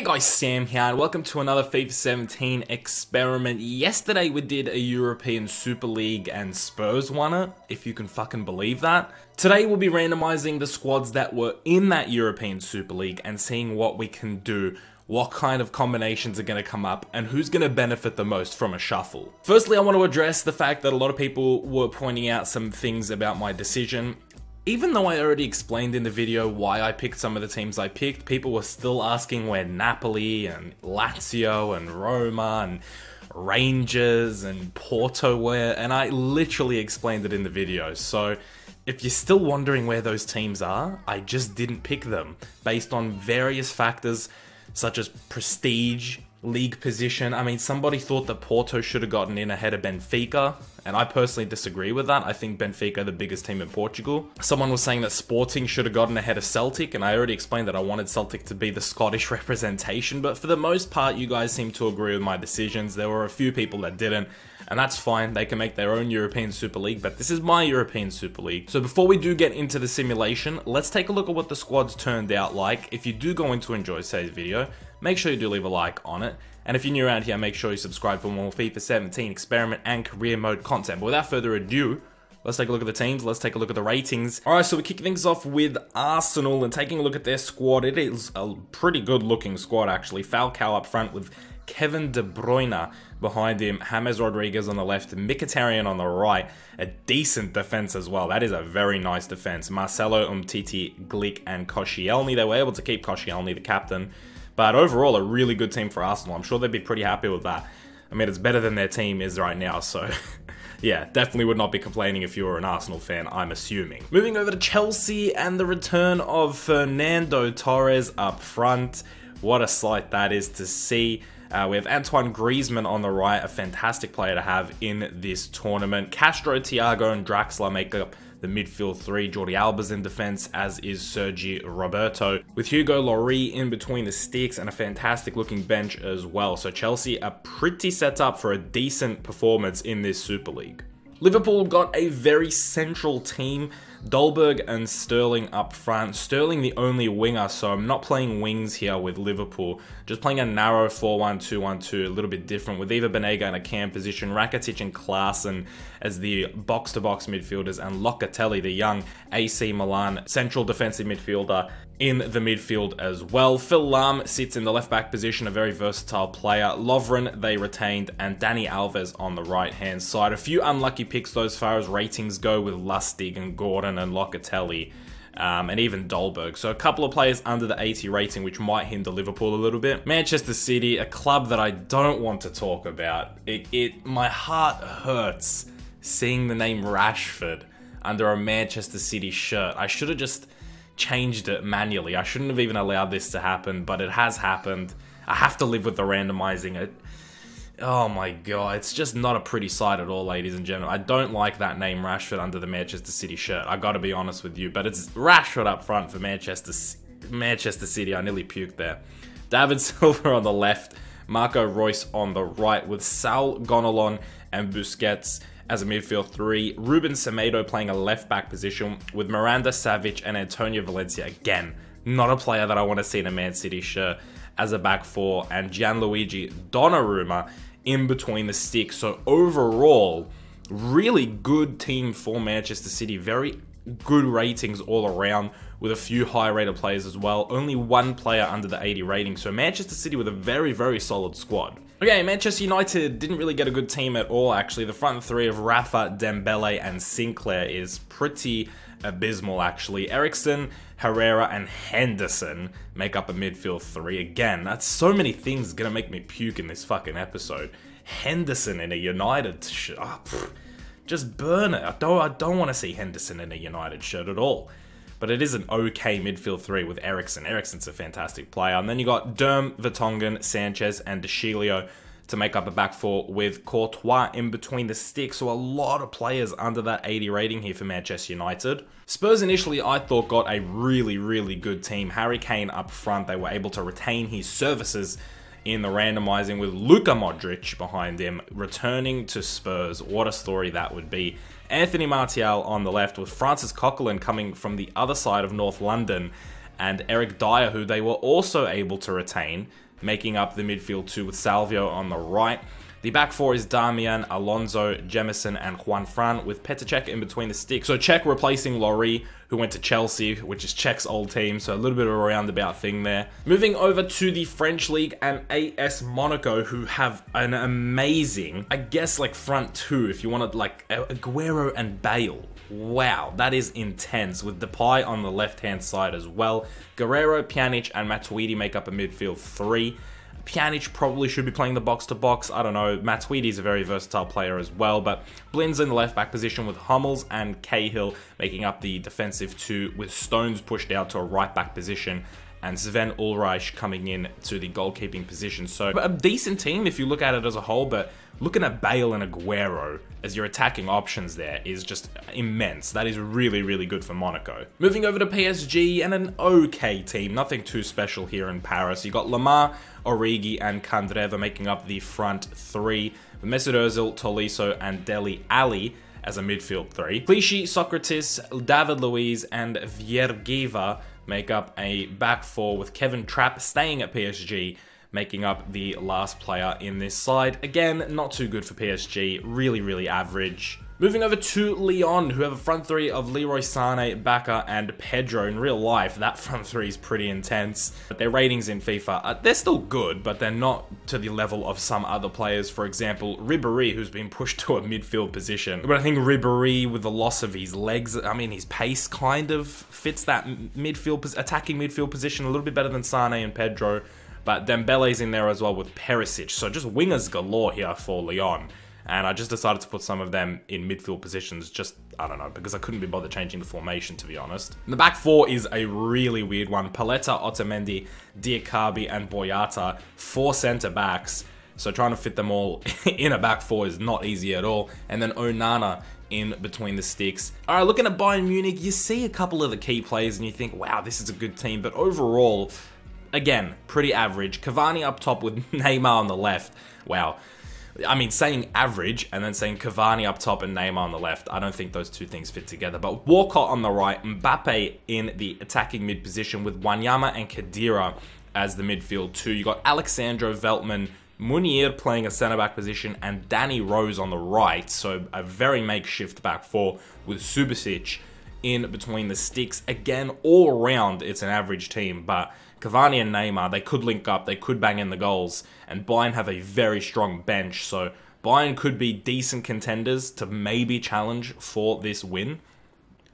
Guys, Sam here, and welcome to another FIFA 17 experiment. Yesterday we did a European Super League and Spurs won it, if you can fucking believe that. Today we'll be randomizing the squads that were in that European Super League and seeing what we can do, what kind of combinations are going to come up, and who's going to benefit the most from a shuffle. Firstly, I want to address the fact that a lot of people were pointing out some things about my decision. Even though I already explained in the video why I picked some of the teams I picked, people were still asking where Napoli and Lazio and Roma and Rangers and Porto were, and I literally explained it in the video. So if you're still wondering where those teams are, I just didn't pick them based on various factors such as prestige, league position. I mean, somebody thought that Porto should have gotten in ahead of Benfica, and I personally disagree with that. I think Benfica are the biggest team in Portugal. Someone was saying that Sporting should have gotten ahead of Celtic, and I already explained that I wanted Celtic to be the Scottish representation, but for the most part, you guys seem to agree with my decisions. There were a few people that didn't, and that's fine. They can make their own European Super League, but this is my European Super League. So before we do get into the simulation, let's take a look at what the squads turned out like. If you do go in to enjoy today's video, make sure you do leave a like on it. And if you're new around here, make sure you subscribe for more FIFA 17 experiment and career mode content. But without further ado, let's take a look at the teams. Let's take a look at the ratings. Alright, so we kick things off with Arsenal and taking a look at their squad. It is a pretty good looking squad actually. Falcao up front with Kevin De Bruyne behind him, James Rodriguez on the left, Mkhitaryan on the right. A decent defense as well. That is a very nice defense. Marcelo, Umtiti, Glick, and Koscielny. They were able to keep Koscielny, the captain. But overall, a really good team for Arsenal. I'm sure they'd be pretty happy with that. I mean, it's better than their team is right now, so yeah, definitely would not be complaining if you were an Arsenal fan, I'm assuming. Moving over to Chelsea and the return of Fernando Torres up front. What a sight that is to see. We have Antoine Griezmann on the right, a fantastic player to have in this tournament. Castro, Thiago, and Draxler make up the midfield three. Jordi Alba's in defense, as is Sergi Roberto, with Hugo Lloris in between the sticks and a fantastic looking bench as well. So Chelsea are pretty set up for a decent performance in this Super League. Liverpool got a very central team. Dolberg and Sterling up front. Sterling the only winger, so I'm not playing wings here with Liverpool. Just playing a narrow 4-1-2-1-2, a little bit different, with either Banega in a cam position, Rakitic and Klaassen as the box-to-box midfielders, and Locatelli, the young AC Milan central defensive midfielder, in the midfield as well. Phil Lahm sits in the left-back position, a very versatile player. Lovren they retained, and Dani Alves on the right-hand side. A few unlucky picks though as far as ratings go, with Lustig and Gordon and Locatelli, and even Dolberg. So a couple of players under the 80 rating, which might hinder Liverpool a little bit. Manchester City, a club that I don't want to talk about. My heart hurts seeing the name Rashford under a Manchester City shirt. I should have just changed it manually. I shouldn't have even allowed this to happen, but it has happened. I have to live with the randomizing it. Oh my god, it's just not a pretty sight at all, ladies and gentlemen. I don't like that name Rashford under the Manchester City shirt. I gotta be honest with you, but it's Rashford up front for Manchester City. I nearly puked there. David Silva on the left, Marco Reus on the right, with Saul Gonalon and Busquets as a midfield three. Ruben Semedo playing a left-back position with Miranda Savic and Antonio Valencia. Again, not a player that I want to see in a Man City shirt, as a back four, and Gianluigi Donnarumma in between the sticks. So overall, really good team for Manchester City. Very good ratings all around, with a few high-rated players as well. Only one player under the 80 rating. So Manchester City with a very, very solid squad. Okay, Manchester United didn't really get a good team at all, actually. The front three of Rafa, Dembele, and Sinclair is pretty abysmal, actually. Eriksen, Herrera, and Henderson make up a midfield three. Again, that's so many things gonna make me puke in this fucking episode. Henderson in a United shirt. Oh, just burn it. I don't want to see Henderson in a United shirt at all. But it is an okay midfield three with Eriksen. Eriksen's a fantastic player. And then you got Derm, Vertonghen, Sanchez, and De Sciglio to make up a back four, with Courtois in between the sticks. So a lot of players under that 80 rating here for Manchester United. Spurs initially, I thought, got a really, really good team. Harry Kane up front. They were able to retain his services in the randomizing, with Luka Modric behind him returning to Spurs. What a story that would be. Anthony Martial on the left, with Francis Coquelin coming from the other side of North London and Eric Dyer, who they were also able to retain, making up the midfield two with Salvio on the right. The back four is Damian, Alonso, Jemison, and Juan Fran, with Petr Cech in between the sticks. So Cech replacing Laurie, who went to Chelsea, which is Cech's old team, so a little bit of a roundabout thing there. Moving over to the French League and AS Monaco, who have an amazing, I guess, like front two, if you wanted like Aguero and Bale. Wow, that is intense, with Depay on the left-hand side as well. Guerrero, Pjanic, and Matuidi make up a midfield three. Pjanic probably should be playing the box-to-box. I don't know. Matuidi is a very versatile player as well, but Blin's in the left-back position with Hummels and Cahill making up the defensive two, with Stones pushed out to a right-back position and Sven Ulreich coming in to the goalkeeping position. So a decent team if you look at it as a whole, but looking at Bale and Aguero as your attacking options there is just immense. That is really, really good for Monaco. Moving over to PSG, and an okay team. Nothing too special here in Paris. You got Lamar, Origi, and Candreva making up the front three, with Mesut Ozil, Tolisso, and Dele Alli as a midfield three. Clichy, Socrates, David Luiz, and Viergiva make up a back four, with Kevin Trapp staying at PSG, making up the last player in this side. Again, not too good for PSG, really, really average. Moving over to Lyon, who have a front three of Leroy Sané, Baka, and Pedro. In real life, that front three is pretty intense. But their ratings in FIFA, they're still good, but they're not to the level of some other players. For example, Ribéry, who's been pushed to a midfield position. But I think Ribéry, with the loss of his legs, I mean, his pace kind of fits that attacking midfield position a little bit better than Sané and Pedro. But Dembele's in there as well with Perisic. So just wingers galore here for Lyon. And I just decided to put some of them in midfield positions, just, I don't know, because I couldn't be bothered changing the formation, to be honest. And the back four is a really weird one. Paletta, Otamendi, Diakabi, and Boyata, four centre-backs. So trying to fit them all in a back four is not easy at all. And then Onana in between the sticks. All right, looking at Bayern Munich, you see a couple of the key players and you think, wow, this is a good team. But overall, again, pretty average. Cavani up top with Neymar on the left. Wow. I mean, saying average and then saying Cavani up top and Neymar on the left, I don't think those two things fit together. But Walcott on the right, Mbappe in the attacking mid position with Wanyama and Khedira as the midfield two. You got Alexandro Veltman, Munir playing a centre-back position, and Danny Rose on the right. So a very makeshift back four with Subasic in between the sticks. Again, all around, it's an average team, but Cavani and Neymar, they could link up, they could bang in the goals, and Bayern have a very strong bench, so Bayern could be decent contenders to maybe challenge for this win.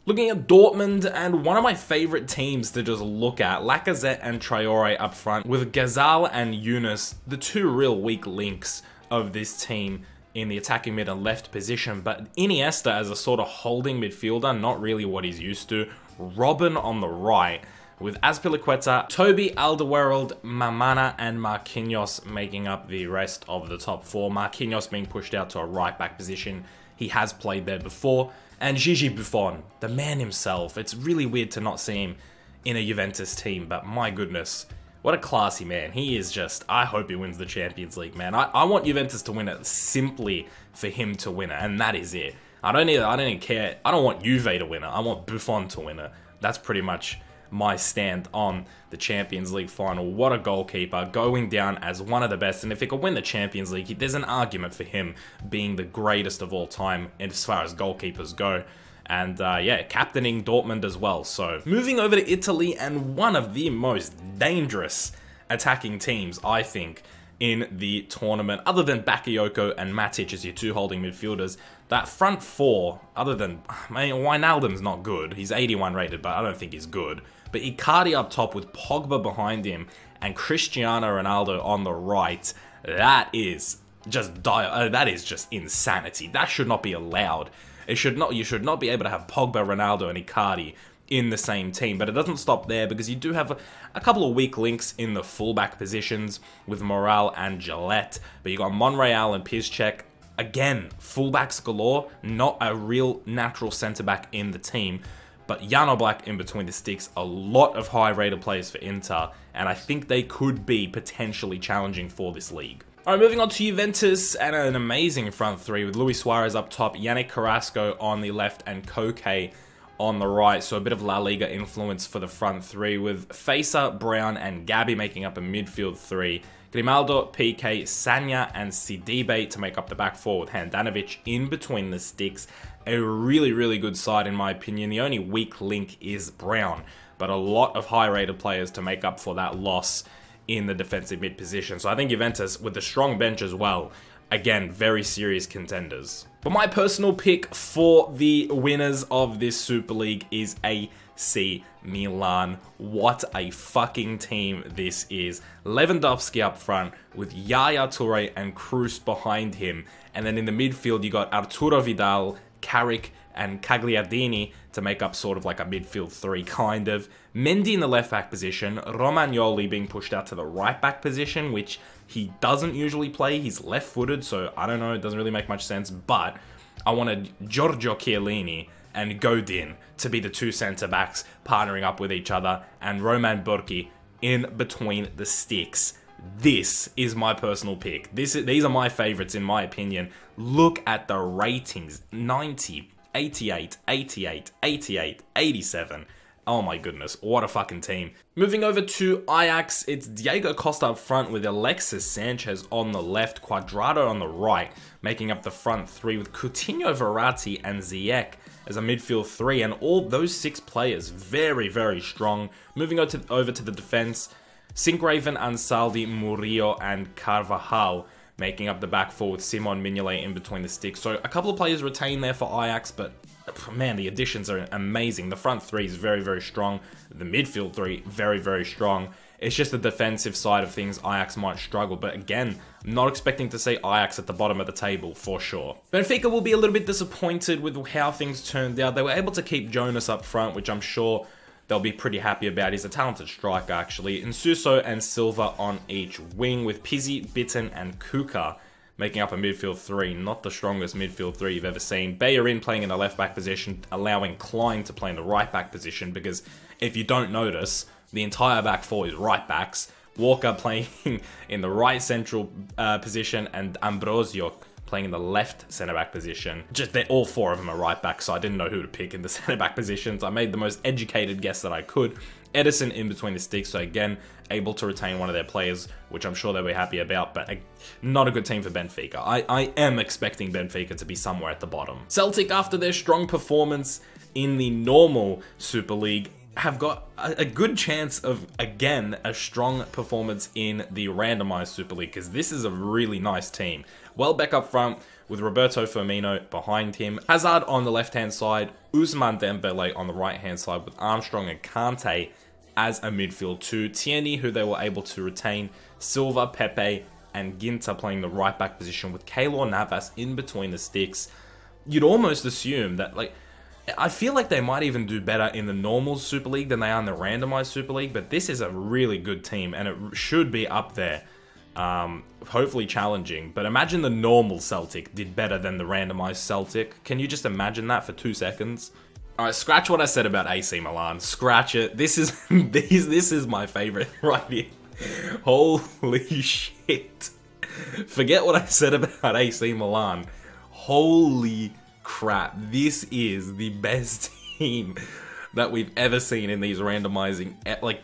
Looking at Dortmund, and one of my favourite teams to just look at, Lacazette and Traore up front, with Ghazal and Yunus, the two real weak links of this team in the attacking mid and left position, but Iniesta as a sort of holding midfielder, not really what he's used to. Robben on the right, with Azpilicueta, Toby Alderweireld, Mamana, and Marquinhos making up the rest of the top four. Marquinhos being pushed out to a right-back position. He has played there before. And Gigi Buffon, the man himself. It's really weird to not see him in a Juventus team, but my goodness, what a classy man. He is just, I hope he wins the Champions League, man. I want Juventus to win it simply for him to win it, and that is it. I don't even care. I don't want Juve to win it. I want Buffon to win it. That's pretty much my stand on the Champions League final. What a goalkeeper, going down as one of the best, and if he could win the Champions League, there's an argument for him being the greatest of all time as far as goalkeepers go. And yeah, captaining Dortmund as well. So moving over to Italy, and one of the most dangerous attacking teams, I think, in the tournament, other than Bakayoko and Matic as your two holding midfielders. That front four, other than, I mean, Wijnaldum's not good. He's 81 rated, but I don't think he's good. But Icardi up top with Pogba behind him and Cristiano Ronaldo on the right, that is just that is just insanity. That should not be allowed. You should not be able to have Pogba, Ronaldo, and Icardi in the same team. But it doesn't stop there, because you do have a couple of weak links in the fullback positions with Morale and Gillette. But you got Monreal and Piszczek. Again, fullbacks galore, not a real natural centre-back in the team. But Jan Oblak in between the sticks, a lot of high-rated players for Inter, and I think they could be potentially challenging for this league. Alright, moving on to Juventus, and an amazing front three with Luis Suarez up top, Yannick Carrasco on the left, and Koke on the right, so a bit of La Liga influence for the front three, with Facer, Brown, and Gabby making up a midfield three. Grimaldo, PK, Sanya, and Sidibe to make up the back four, with Handanovic in between the sticks. A really, really good side in my opinion. The only weak link is Brown, but a lot of high-rated players to make up for that loss in the defensive mid position. So I think Juventus, with the strong bench as well, again, very serious contenders. But my personal pick for the winners of this Super League is AC Milan. What a fucking team this is. Lewandowski up front with Yaya Toure and Kroos behind him. And then in the midfield, you got Arturo Vidal, Carrick, and Cagliardini to make up sort of like a midfield three, kind of. Mendy in the left-back position, Romagnoli being pushed out to the right-back position, which he doesn't usually play. He's left-footed, so I don't know, it doesn't really make much sense, but I wanted Giorgio Chiellini and Godin to be the two centre-backs partnering up with each other, and Roman Burki in between the sticks. This is my personal pick. These are my favourites in my opinion. Look at the ratings. 90, 88, 88, 88, 87. Oh my goodness, what a fucking team. Moving over to Ajax, it's Diego Costa up front with Alexis Sanchez on the left, Cuadrado on the right, making up the front three with Coutinho, Verratti, and Ziyech as a midfield three, and all those 6 players very, very strong. Moving over to the defense, Sinkgraven, Ansaldi, Murillo, and Carvajal making up the back four with Simon Mignolet in between the sticks. So a couple of players retained there for Ajax, but man, the additions are amazing. The front three is very, very strong. The midfield three, very, very strong. It's just the defensive side of things Ajax might struggle. But again, I'm not expecting to see Ajax at the bottom of the table for sure. Benfica will be a little bit disappointed with how things turned out. They were able to keep Jonas up front, which I'm sure they'll be pretty happy about. He's a talented striker, actually. Nsuso and Silva on each wing, with Pizzi, Bitten, and Kuka making up a midfield three. Not the strongest midfield three you've ever seen. Bellerin playing in the left-back position, allowing Klein to play in the right-back position, because if you don't notice, the entire back four is right-backs. Walker playing in the right central position, and Ambrosio playing in the left centre-back position. All 4 of them are right-back, so I didn't know who to pick in the centre-back positions. I made the most educated guess that I could. Edison in between the sticks, so again, able to retain one of their players, which I'm sure they'll be happy about, but not a good team for Benfica. I am expecting Benfica to be somewhere at the bottom. Celtic, after their strong performance in the normal Super League, have got a good chance of, again, a strong performance in the randomized Super League, because this is a really nice team. Welbeck up front with Roberto Firmino behind him. Hazard on the left-hand side, Ousmane Dembele on the right-hand side with Armstrong and Kante as a midfield two. Tierney, who they were able to retain, Silva, Pepe, and Ginter playing the right-back position with Keylor Navas in between the sticks. You'd almost assume that, I feel like they might even do better in the normal Super League than they are in the randomized Super League, but this is a really good team, and it should be up there. Hopefully challenging, but imagine the normal Celtic did better than the randomized Celtic. Can you just imagine that for 2 seconds? Alright, scratch what I said about AC Milan. Scratch it. This is my favorite right here. Holy shit. Forget what I said about AC Milan. Holy crap. This is the best team that we've ever seen in these randomizing.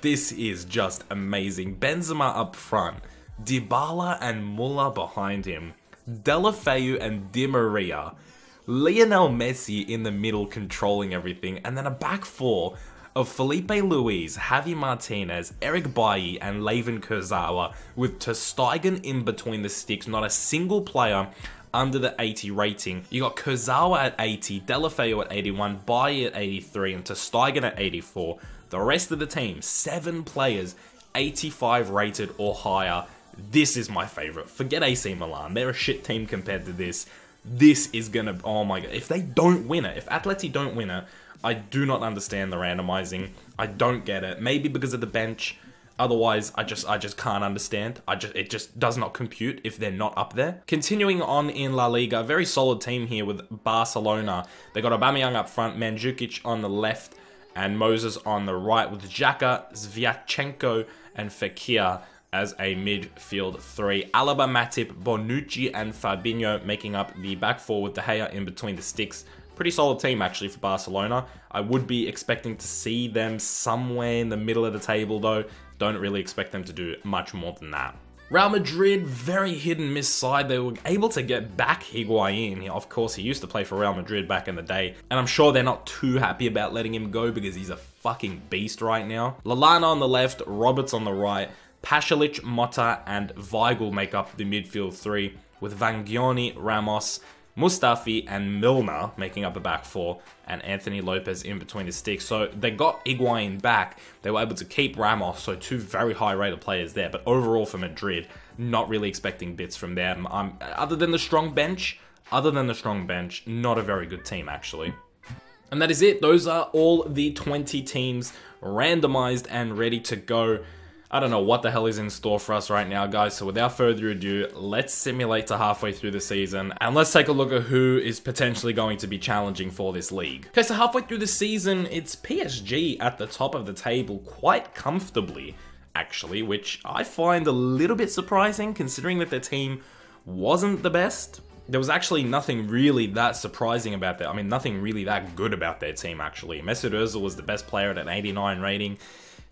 This is just amazing. Benzema up front. Dybala and Muller behind him, Deulofeu and Di Maria, Lionel Messi in the middle controlling everything, and then a back four of Felipe Luis, Javi Martinez, Eric Bailly, and Layvin Kurzawa, with ter Stegen in between the sticks. Not a single player under the 80 rating. You got Kurzawa at 80, Deulofeu at 81, Bailly at 83, and ter Stegen at 84. The rest of the team, 7 players, 85 rated or higher. This is my favorite. Forget AC Milan. They're a shit team compared to this. This is gonna... Oh my god. If they don't win it, if Atleti don't win it, I do not understand the randomizing. I don't get it. Maybe because of the bench. Otherwise, I just can't understand. It just does not compute if they're not up there. Continuing on in La Liga, very solid team here with Barcelona. They got Aubameyang up front, Mandzukic on the left, and Moses on the right, with Xhaka, Zvyachenko, and Fekir as a midfield three. Alaba, Matip, Bonucci, and Fabinho making up the back four with De Gea in between the sticks Pretty solid team, actually, for Barcelona. I would be expecting to see them somewhere in the middle of the table, though. Don't really expect them to do much more than that. Real Madrid, very hit and miss side. They were able to get back Higuain. Of course, he used to play for Real Madrid back in the day, and I'm sure they're not too happy about letting him go because he's a fucking beast right now. Lallana on the left, Roberts on the right, Pasalic, Mota, and Weigl make up the midfield three, with Vangioni, Ramos, Mustafi, and Milner making up a back four, and Anthony Lopez in between the sticks. So they got Higuain back. They were able to keep Ramos, so two very high-rated players there. But overall for Madrid, not really expecting bits from them. Other than the strong bench, not a very good team, actually. And that is it. Those are all the 20 teams randomized and ready to go. I don't know what the hell is in store for us right now, guys. So without further ado, let's simulate to halfway through the season. And let's take a look at who is potentially going to be challenging for this league. Okay, so halfway through the season, it's PSG at the top of the table quite comfortably, actually, which I find a little bit surprising considering that their team wasn't the best. There was actually nothing really that surprising about that. I mean, nothing really that good about their team, actually. Mesut Ozil was the best player at an 89 rating.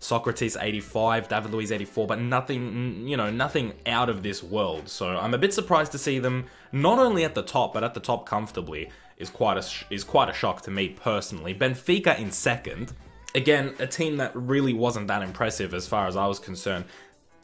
Socrates 85, David Luiz 84, but nothing, nothing out of this world. So I'm a bit surprised to see them not only at the top, but at the top comfortably is quite a shock to me personally. Benfica in second. Again, a team that really wasn't that impressive as far as I was concerned.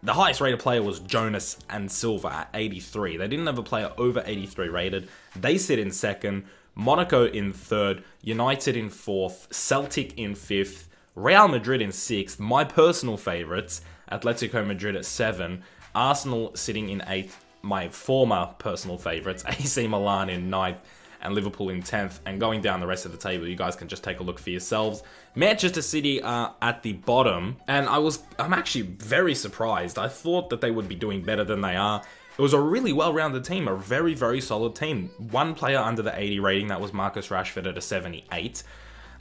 The highest rated player was Jonas and Silva at 83. They didn't have a player over 83 rated. They sit in second. Monaco in third. United in fourth. Celtic in fifth. Real Madrid in 6th, my personal favourites, Atletico Madrid at 7, Arsenal sitting in 8th, my former personal favourites, AC Milan in 9th, and Liverpool in 10th, and going down the rest of the table, you guys can just take a look for yourselves. Manchester City are at the bottom, and I'm actually very surprised. I thought that they would be doing better than they are. It was a really well-rounded team, a very, very solid team. One player under the 80 rating, that was Marcus Rashford at a 78.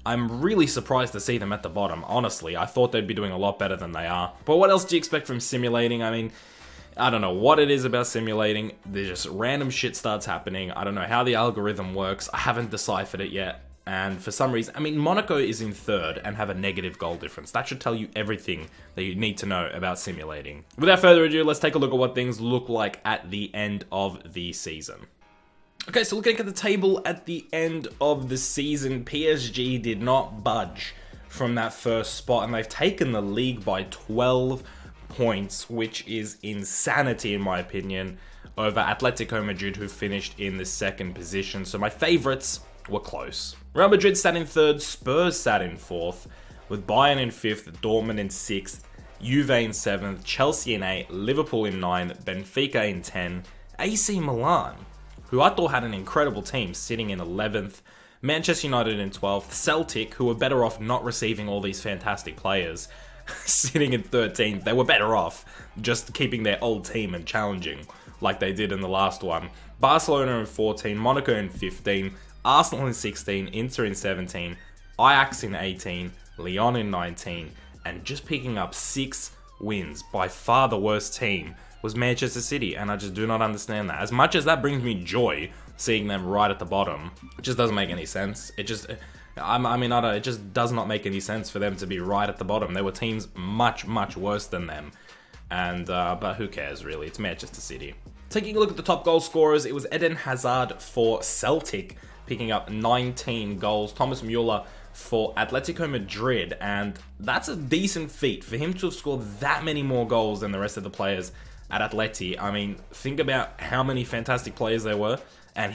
I'm really surprised to see them at the bottom, honestly. I thought they'd be doing a lot better than they are. But what else do you expect from simulating? I mean, I don't know what it is about simulating. There's just random shit starts happening. I don't know how the algorithm works. I haven't deciphered it yet. And for some reason, I mean, Monaco is in third and have a negative goal difference. That should tell you everything that you need to know about simulating. Without further ado, let's take a look at what things look like at the end of the season. Okay, so looking at the table at the end of the season, PSG did not budge from that first spot, and they've taken the league by 12 points, which is insanity in my opinion, over Atletico Madrid, who finished in the second position. So my favourites were close. Real Madrid sat in third, Spurs sat in fourth, with Bayern in fifth, Dortmund in sixth, Juve in seventh, Chelsea in 8, Liverpool in 9, Benfica in 10, AC Milan, who I thought had an incredible team, sitting in 11th, Manchester United in 12th, Celtic, who were better off not receiving all these fantastic players, sitting in 13th. They were better off just keeping their old team and challenging like they did in the last one. Barcelona in 14, Monaco in 15, Arsenal in 16, Inter in 17, Ajax in 18, Lyon in 19, and just picking up 6 wins, by far the worst team, was Manchester City, and I just do not understand that. As much as that brings me joy, seeing them right at the bottom, it just doesn't make any sense. It just, it just does not make any sense for them to be right at the bottom. There were teams much, much worse than them, and but who cares really? It's Manchester City. Taking a look at the top goal scorers, it was Eden Hazard for Celtic, picking up 19 goals. Thomas Müller for Atletico Madrid, and that's a decent feat for him to have scored that many more goals than the rest of the players at Atleti. I mean, think about how many fantastic players there were, and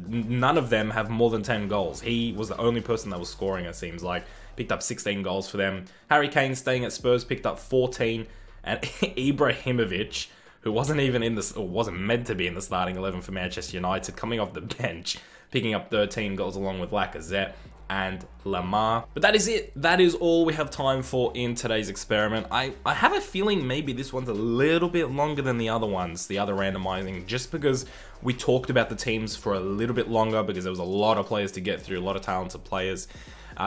none of them have more than 10 goals. He was the only person that was scoring, it seems like. Picked up 16 goals for them. Harry Kane, staying at Spurs, picked up 14, and Ibrahimovic, who wasn't meant to be in the starting 11 for Manchester United, coming off the bench, picking up 13 goals along with Lacazette and Lamar. But that is it. That is all we have time for in today's experiment. I have a feeling maybe this one's a little bit longer than the other ones, the other randomizing, just because we talked about the teams for a little bit longer, because there was a lot of players to get through, a lot of talented players.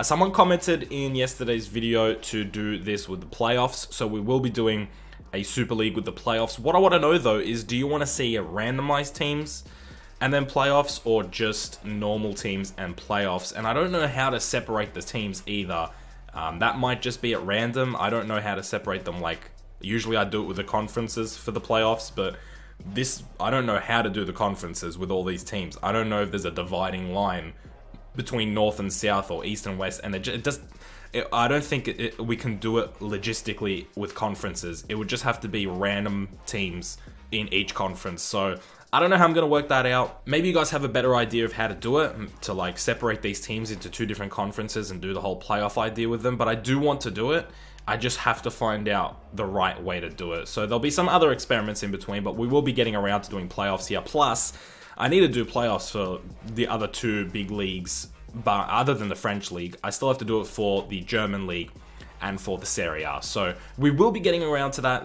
Someone commented in yesterday's video to do this with the playoffs, so we will be doing a Super League with the playoffs. What I want to know though is, do you want to see randomized teams? and then playoffs, or just normal teams and playoffs. And I don't know how to separate the teams either. That might just be at random. I don't know how to separate them. Like, usually I do it with the conferences for the playoffs, but I don't know how to do the conferences with all these teams. I don't know if there's a dividing line between North and South or East and West, and I don't think we can do it logistically with conferences. It would just have to be random teams in each conference. So I don't know how I'm going to work that out. Maybe you guys have a better idea of how to do it, to like separate these teams into 2 different conferences and do the whole playoff idea with them. But I do want to do it. I just have to find out the right way to do it. So there'll be some other experiments in between, but we will be getting around to doing playoffs here. Plus, I need to do playoffs for the other 2 big leagues, but other than the French league, I still have to do it for the German league and for the Serie A. So we will be getting around to that.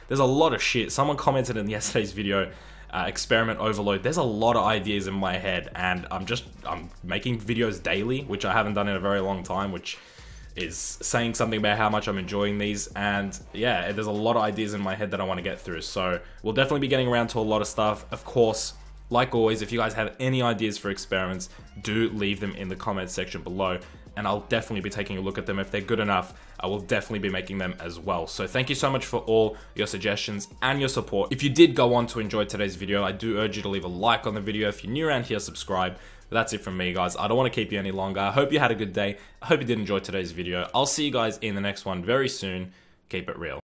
There's a lot of shit. Someone commented in yesterday's video, experiment overload. There's a lot of ideas in my head, and I'm making videos daily, which I haven't done in a very long time, which is saying something about how much I'm enjoying these. And yeah, there's a lot of ideas in my head that I want to get through. So we'll definitely be getting around to a lot of stuff. Of course, like always, if you guys have any ideas for experiments, do leave them in the comments section below, and I'll definitely be taking a look at them. If they're good enough, I will definitely be making them as well. So thank you so much for all your suggestions and your support. If you did go on to enjoy today's video, I do urge you to leave a like on the video. If you're new around here, subscribe. But that's it from me, guys. I don't want to keep you any longer. I hope you had a good day. I hope you did enjoy today's video. I'll see you guys in the next one very soon. Keep it real.